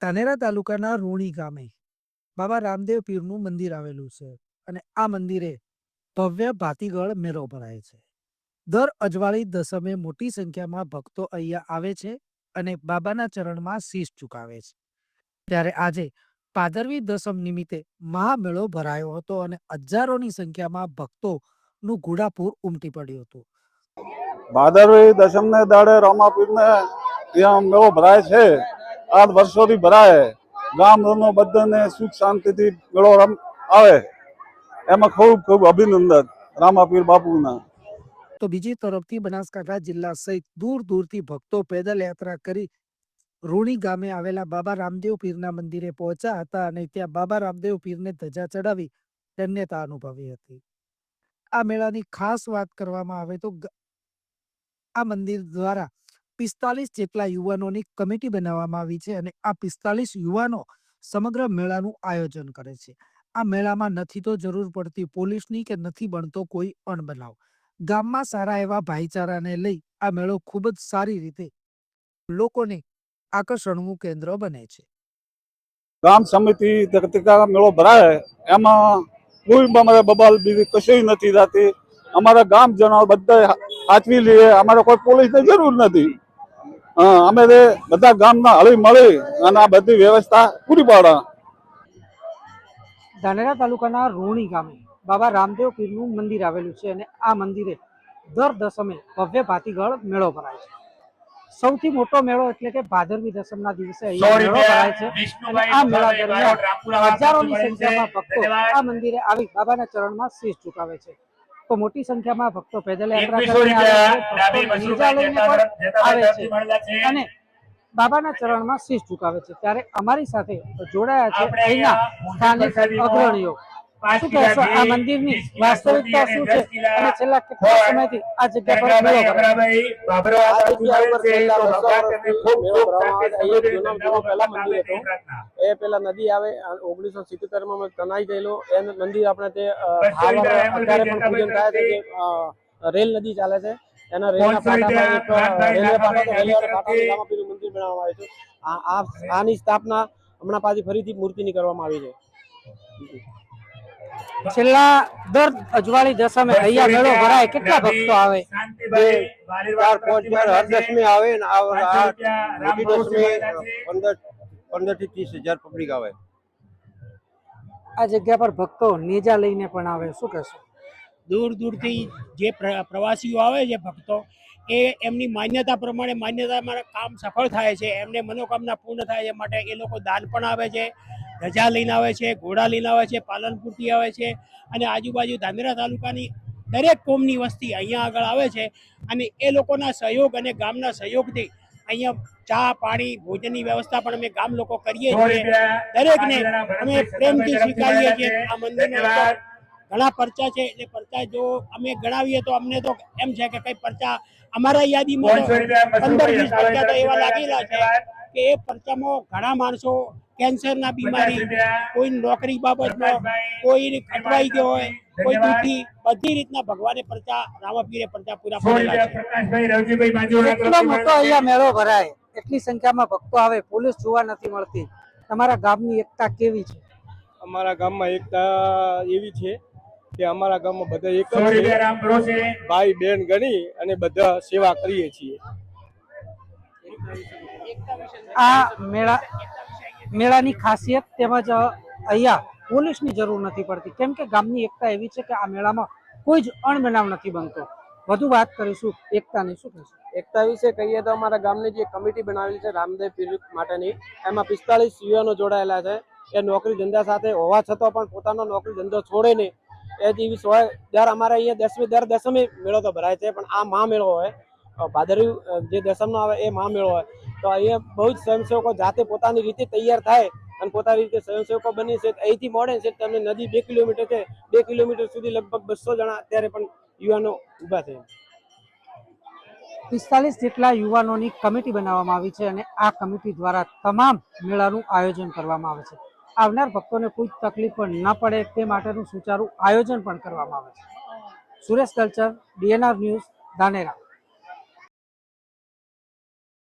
ધાનેરા તાલુકાના રૂણી ગામે બાબા રામદેવ પીરનું મંદિર આવેલું છે અને આ મંદિરે ભવ્ય ભાતીગળ મેળો ભરાય છે. દર અજવાળી દસમે મોટી સંખ્યામાં ભક્તો અહીંયા આવે છે અને બાબાના ચરણમાં શીશ ઝુકાવે છે. ત્યારે આજે ભાદરવી દસમ નિમિત્તે મહામેળો ભરાયો હતો અને હજારોની સંખ્યામાં ભક્તોનું ઘોડાપૂર ઉમટી પડ્યું હતું. ભાદરવી દસમ ને દાડે રામાપીર ને ત્યાં મેળો ભરાય છે. 8 વર્ષોથી ભરાય. ગામનો બધાને સુખ શાંતિથી મેળો આવે એમાં ખૂબ ખૂબ અભિનંદન રામાપીર બાપુના. તો બીજી તરફથી બનાસકાંઠા જિલ્લા સહિત દૂર દૂરથી ભક્તો પેદલ યાત્રા કરી રૂણી ગામે આવેલા બાબા રામદેવ પીરના મંદિરે પહોંચ્યા હતા અને ત્યાં બાબા રામદેવ પીરને ધજા ચડાવી ધન્યતા અનુભવી હતી. આ મેળાની ખાસ વાત કરવામાં આવે તો આ મંદિર દ્વારા 45 જેટલા યુવાનોની કમિટી બનાવવામાં આવી છે અને આ 45 યુવાનો સમગ્ર મેળાનું આયોજન કરે છે. આ મેળામાં નથી તો જરૂર પડતી પોલીસની કે નથી બનતો કોઈ અણબનાવ. ગામમાં સારા એવા ભાઈચારાને લઈ આ મેળો ખૂબ જ સારી રીતે લોકોને આકર્ષણનું કેન્દ્ર બને છે. ગામ સમિતિ મેળો ભરાય એમાં કોઈ બબાલ બીજી કશું નથી થતી. અમારા ગામજનો બધા સાચવી લઈએ. અમારે કોઈ પોલીસની જરૂર નથી. અમે બધા ગામના હળી મળી અને આ બધી વ્યવસ્થા પૂરી પાડે. ધાનેરા તાલુકાના રૂણી ગામે બાબા રામદેવ પીરનું મંદિર આવેલું છે અને આ મંદિરે દર દસમે ભવ્ય ભાતીગળ મેળો ભરાય છે. સૌથી મોટો મેળો એટલે કે ભાદરવી દસમના દિવસે અહીંયા મેળો ભરાય છે અને આ મેળા દરમિયાન હજારોની સંખ્યામાં ભક્તો આ મંદિરે આવી બાબાના ચરણમાં શીશ ઝુકાવે છે. તો મોટી સંખ્યામાં ભક્તો પેદલ યાત્રા કરીને આવે છે, ભક્તો નીજા લઈને પણ આવે છે અને બાબાના ચરણમાં શીશ ઝુકાવે છે. ત્યારે અમારી સાથે જોડાયા છે અહીંના સ્થાનિક અગ્રણીઓ. શું કહેશો, આ મંદિરની વાસ્તવિકતા શું છે અને છેલ્લા કેટલા સમયથી આ જગ્યા પર મેળો ભરાય? પેલા નદી આવે 1977 માં તનાઈ ગયેલો એ મંદિર આપણે તે અત્યારે પણ પૂજન થાય છે. રેલ નદી ચાલે છે એના રેલના પાટામાં રેલવે પાટા રામાપીરનું મંદિર બનાવવામાં આવે છે. આની સ્થાપના હમણાં પાછી ફરીથી મૂર્તિની કરવામાં આવી છે. છેલ્લા દર અજવાળી દસમે અહીંયા મેળો ભરાય, કેટલા ભક્તો આવે? 4-5 હર દસમી આવે ને મોટી દસમી 15 થી 30 હજાર પબ્લિક આવે. આ જગ્યા પર ભક્તો નેજા લઈને પણ આવે. શું કહેશો? દૂર દૂરથી જે પ્રવાસીઓ આવે છે ભક્તો, એ એમની માન્યતા પ્રમાણે માન્યતા કામ સફળ થાય છે, એમને મનોકામના પૂર્ણ થાય છે માટે એ લોકો દાન પણ આવે છે, ધજા લઈને આવે છે, ઘોડા લઈને આવે છે, પાલનપુરથી આવે છે અને આજુબાજુ ધાનેરા તાલુકાની દરેક કોમની વસ્તી અહીંયા આગળ આવે છે અને એ લોકોના સહયોગ અને ગામના સહયોગથી અહીંયા ચા પાણી ભોજનની વ્યવસ્થા પણ અમે ગામ લોકો કરીએ છીએ. દરેકને અમે પ્રેમથી સ્વીકારીએ છીએ. આ મંદિરના ઘણા પરચા છે એટલે પરચા જો અમે ગણાવીએ તો અમને તો એમ છે કે કઈ પરચા અમારા યાદીમાં 15-20 પરચા તો એવા લાગેલા છે કે એ પરચામાં ઘણા માણસો કેન્સરના બીમારી, કોઈ નોકરી બાબતમાં, કોઈ ખટવાઈ ગયો હોય, કોઈ દુઃખી, બધી રીતના ભગવાને પરચા રામાપીરે પરચા પૂરા પાડેલા છે. એટલો મોટો અહીંયા મેળો ભરાય, એટલી સંખ્યામાં ભક્તો આવે, પોલીસ જોવા નથી મળતી. તમારા ગામની એકતા કેવી છે? અમારા ગામમાં એકતા એવી છે કે અમારા ગામમાં બધા એક જ ભાઈ બહેન ગણી અને બધા સેવા કરીએ છીએ. આ મેળાની ખાસિયત તેમજ અહીંયા પોલીસની જરૂર નથી પડતી, કેમ કે ગામની એકતા એવી છે કે આ મેળામાં કોઈ જ અણબનાવ નથી બનતો. વધુ વાત કરીશું એકતાની. શું કહેશું? એકતા વિશે કહીએ તો અમારા ગામની જે કમિટી બનાવેલી છે રામદેવ પીર માટેની, એમાં 45 યુવાનો જોડાયેલા છે. એ નોકરી ધંધા સાથે હોવા છતાં પણ પોતાનો નોકરી ધંધો છોડે નહીં એ દિવસ હોય. દર અમારે અહીંયા દર દસમે મેળો તો ભરાય છે, પણ આ મહામેળો હોય ભાદરવી જે દસમનો આવે એ મહામેળો હોય તો અહીંયા બહુ જ સ્વયંસેવકો જાતે પોતાની રીતે તૈયાર થાય અને પોતાની રીતે સ્વયંસેવકો બની છે. અહીંથી મોડે છે તમને નદી 2 કિલોમીટર છે, 2 કિલોમીટર સુધી લગભગ 200 જણા અત્યારે પણ યુવાનો ઊભા છે. 45 જેટલા યુવાનોની કમિટી બનાવવામાં આવી છે અને આ કમિટી દ્વારા તમામ મેળાનું આયોજન કરવામાં આવે છે. આવનાર ભક્તોને કોઈ તકલીફ પણ ન પડે તે માટેનું સુચારું આયોજન પણ કરવામાં આવે છે. Suresh culture, DNR news, Dhanera.